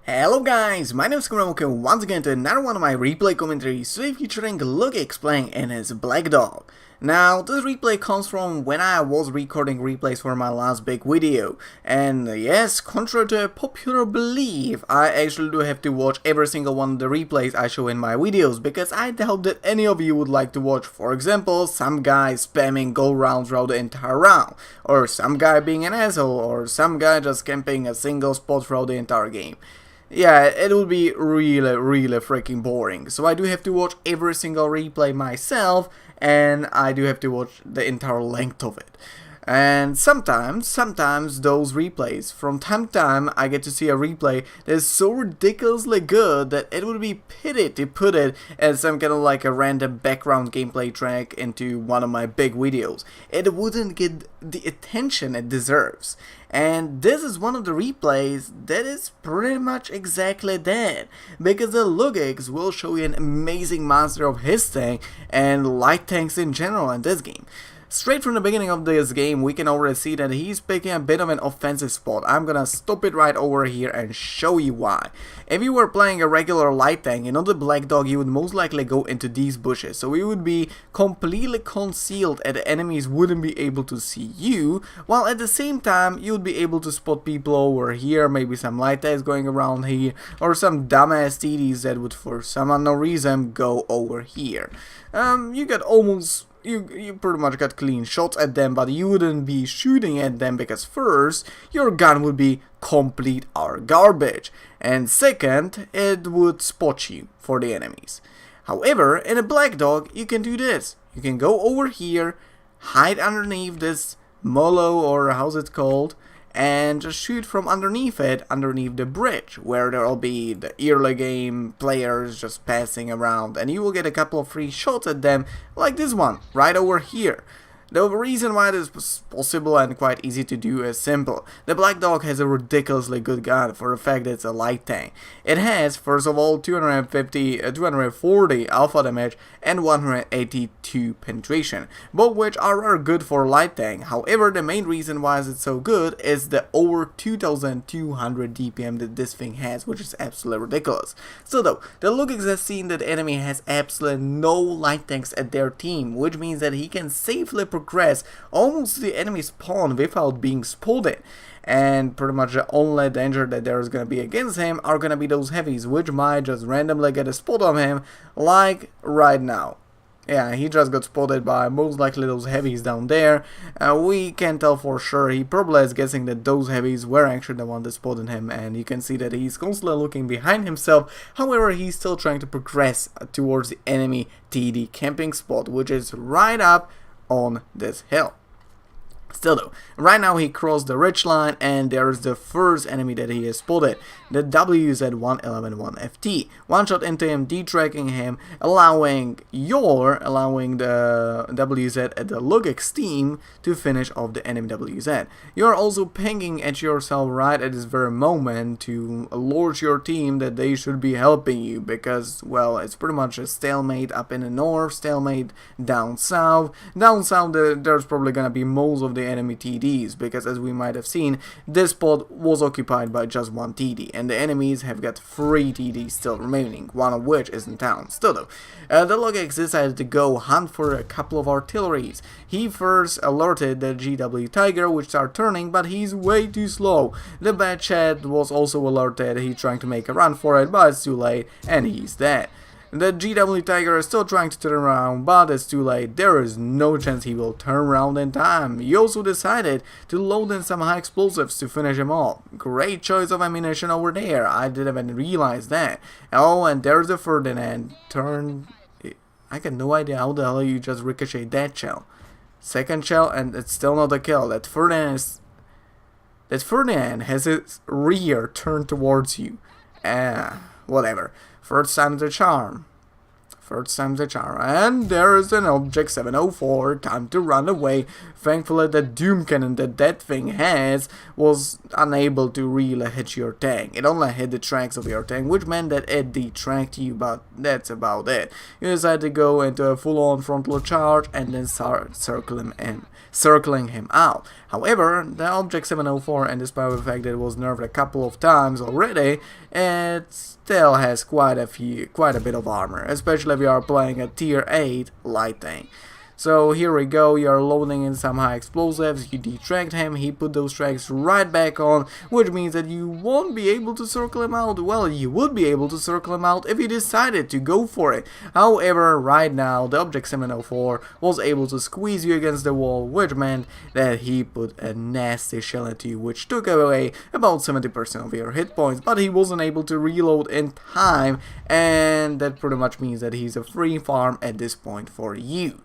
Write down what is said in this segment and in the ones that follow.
Hello guys, my name is kiminekyt once again to another one of my replay commentaries, today featuring Lugix playing in his Blackdog. Now, this replay comes from when I was recording replays for my last big video, and yes, contrary to a popular belief, I actually do have to watch every single one of the replays I show in my videos, because I doubt that any of you would like to watch, for example, some guy spamming gold rounds throughout the entire round, or some guy being an asshole, or some guy just camping a single spot throughout the entire game. Yeah, it would be really freaking boring. So I do have to watch every single replay myself, and I do have to watch the entire length of it. And sometimes those replays, from time to time, I get to see a replay that is so ridiculously good that it would be pity to put it as some kind of like a random background gameplay track into one of my big videos. It wouldn't get the attention it deserves. And this is one of the replays that is pretty much exactly that, because the Lugix will show you an amazing master of his tank and light tanks in general in this game. Straight from the beginning of this game, we can already see that he's picking a bit of an offensive spot. I'm gonna stop it right over here and show you why. If you were playing a regular light tank, the Blackdog, you would most likely go into these bushes. So you would be completely concealed and the enemies wouldn't be able to see you, while at the same time, you would be able to spot people over here, maybe some light tanks going around here, or some dumbass TDs that would for some unknown reason go over here. You pretty much got clean shots at them, but you wouldn't be shooting at them because first, your gun would be complete utter garbage, and second, it would spot you for the enemies. However, in a Blackdog, you can do this. You can go over here, hide underneath this molo, or how's it called, and just shoot from underneath it, underneath the bridge, where there'll be the early game players just passing around, and you will get a couple of free shots at them, like this one, right over here. The reason why this is possible and quite easy to do is simple. The Blackdog has a ridiculously good gun for the fact that it's a light tank. It has, first of all, 240 alpha damage and 182 penetration, both which are good for light tank. However, the main reason why it's so good is the over 2200 DPM that this thing has, which is absolutely ridiculous. So though, the Lugix has seen that the enemy has absolutely no light tanks at their team, which means that he can safely progress almost to the enemy spawn without being spotted, and pretty much the only danger that there is going to be against him are going to be those heavies, which might just randomly get a spot on him, like right now. Yeah, he just got spotted by most likely those heavies down there. We can tell for sure. He probably is guessing that those heavies were actually the one that spotted him, and you can see that he's constantly looking behind himself. However, he's still trying to progress towards the enemy TD camping spot, which is right up on this hill. Still though, right now he crossed the ridge line and there's the first enemy that he has spotted, the WZ-1111FT. One shot into him, detracking him, allowing the WZ at the Lugix team to finish off the enemy WZ. You're also pinging at yourself right at this very moment to alert your team that they should be helping you, because, well, it's pretty much a stalemate up in the north, stalemate down south. Down south there's probably gonna be most of the enemy TDs, because as we might have seen, this spot was occupied by just one TD, and the enemies have got 3 TDs still remaining, one of which is in town. Still though, the Lugix decided to go hunt for a couple of artilleries. He first alerted the GW Tiger, which started turning, but he's way too slow. The Bad Chat was also alerted. He's trying to make a run for it, but it's too late, and he's dead. The GW Tiger is still trying to turn around, but it's too late. There is no chance he will turn around in time. He also decided to load in some high explosives to finish him off. Great choice of ammunition over there. I didn't even realize that. Oh, and there's the Ferdinand. I got no idea how the hell you just ricochet that shell. Second shell, and it's still not a kill. That Ferdinand has his rear turned towards you. Whatever. First time's a charm. And there is an object 704. Time to run away. Thankfully, the doom cannon that thing has was unable to really hit your tank. It only hit the tracks of your tank, which meant that it detracked you, but that's about it. You decide to go into a full-on frontal charge and then start circling him out. However, the Object 704, and despite the fact that it was nerfed a couple of times already, it still has quite a bit of armor, especially if you are playing a tier 8 light tank. So here we go, you're loading in some high explosives, you detract him, he put those tracks right back on, which means that you won't be able to circle him out. Well, you would be able to circle him out if you decided to go for it. However, right now, the Object 704 was able to squeeze you against the wall, which meant that he put a nasty shell into you, which took away about 70% of your hit points, but he wasn't able to reload in time, and that pretty much means that he's a free farm at this point for you.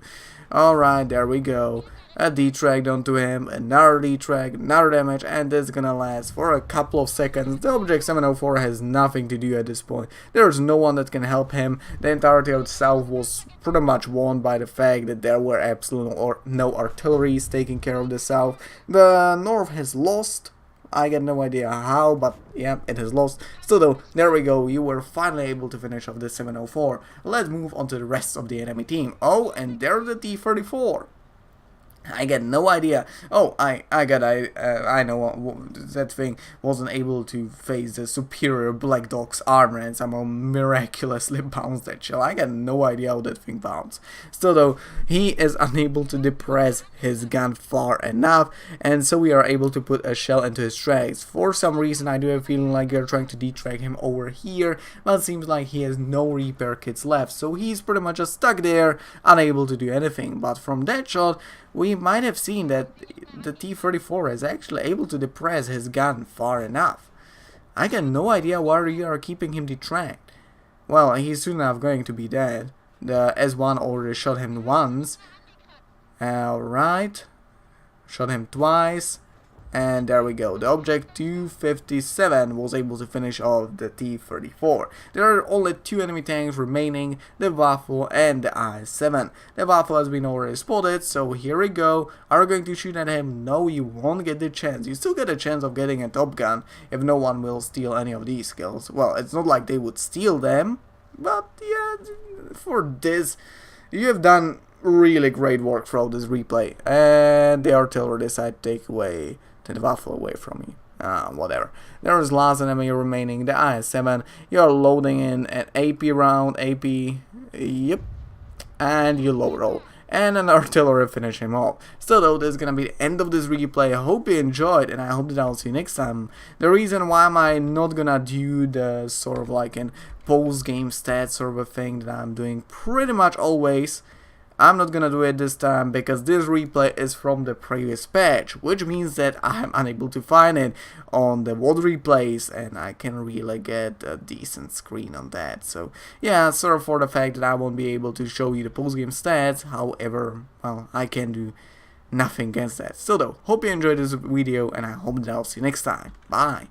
Alright, there we go. A detract onto him, another detract, another damage, and this is gonna last for a couple of seconds. The Object 704 has nothing to do at this point. There's no one that can help him. The entirety of the south was pretty much won by the fact that there were absolutely no artilleries taking care of the south. The north has lost. I get no idea how, but yeah, it has lost. Still though, there we go, you were finally able to finish off the 704. Let's move on to the rest of the enemy team. Oh, and there's the T-34. I get no idea. Oh, I know that thing wasn't able to face the superior Blackdog's armor and somehow miraculously bounced that shell. I got no idea how that thing bounced. Still though, he is unable to depress his gun far enough, and so we are able to put a shell into his tracks. For some reason, I do have a feeling like you're trying to detrack him over here, but it seems like he has no repair kits left, so he's pretty much just stuck there, unable to do anything. But from that shot, we might have seen that the T-34 is actually able to depress his gun far enough. I got no idea why you are keeping him detract. Well, he's soon enough going to be dead. The S1 already shot him once. Alright. Shot him twice. And there we go. The Object 257 was able to finish off the T-34. There are only two enemy tanks remaining, the Waffle and the IS-7. The Waffle has been already spotted, so here we go. Are you going to shoot at him? No, you won't get the chance. You still get a chance of getting a Top Gun if no one will steal any of these skills. Well, it's not like they would steal them, but yeah, for this, you have done really great work throughout this replay. And the artillery decided to take away the Waffle away from me. Whatever. There is last enemy remaining, the IS-7. You're loading in an AP round, AP, yep, and you low roll. And an artillery finish him off. Still though, this is gonna be the end of this replay. I hope you enjoyed, and I hope that I'll see you next time. The reason why am I not gonna do the sort of like an post-game stats sort of a thing that I'm doing pretty much always, I'm not gonna do it this time because this replay is from the previous patch, which means that I'm unable to find it on the WOD replays, and I can really get a decent screen on that. So yeah, sorry for the fact that I won't be able to show you the post-game stats. However, well, I can do nothing against that. Still though, hope you enjoyed this video, and I hope that I'll see you next time. Bye.